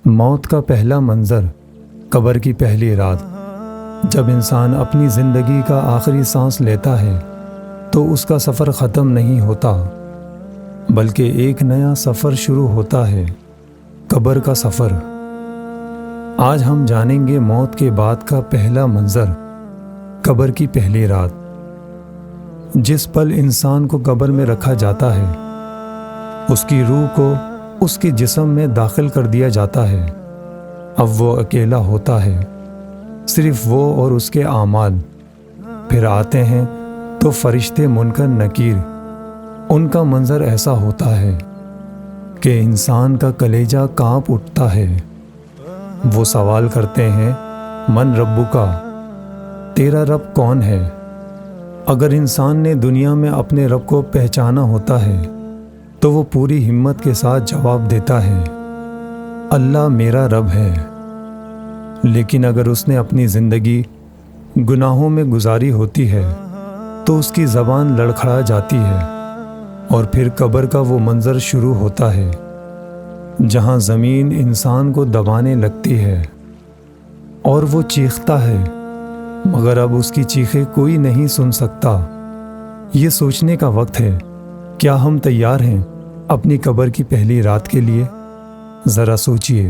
موت کا پہلا منظر، قبر کی پہلی رات۔ جب انسان اپنی زندگی کا آخری سانس لیتا ہے تو اس کا سفر ختم نہیں ہوتا، بلکہ ایک نیا سفر شروع ہوتا ہے، قبر کا سفر۔ آج ہم جانیں گے موت کے بعد کا پہلا منظر، قبر کی پہلی رات۔ جس پل انسان کو قبر میں رکھا جاتا ہے، اس کی روح کو اس کے جسم میں داخل کر دیا جاتا ہے۔ اب وہ اکیلا ہوتا ہے، صرف وہ اور اس کے اعمال۔ پھر آتے ہیں تو فرشتے منکر نکیر۔ ان کا منظر ایسا ہوتا ہے کہ انسان کا کلیجہ کانپ اٹھتا ہے۔ وہ سوال کرتے ہیں، من ربکا، تیرا رب کون ہے؟ اگر انسان نے دنیا میں اپنے رب کو پہچانا ہوتا ہے تو وہ پوری ہمت کے ساتھ جواب دیتا ہے، اللہ میرا رب ہے۔ لیکن اگر اس نے اپنی زندگی گناہوں میں گزاری ہوتی ہے تو اس کی زبان لڑکھڑا جاتی ہے، اور پھر قبر کا وہ منظر شروع ہوتا ہے جہاں زمین انسان کو دبانے لگتی ہے اور وہ چیختا ہے، مگر اب اس کی چیخیں کوئی نہیں سن سکتا۔ یہ سوچنے کا وقت ہے، کیا ہم تیار ہیں اپنی قبر کی پہلی رات کے لیے؟ ذرا سوچئے۔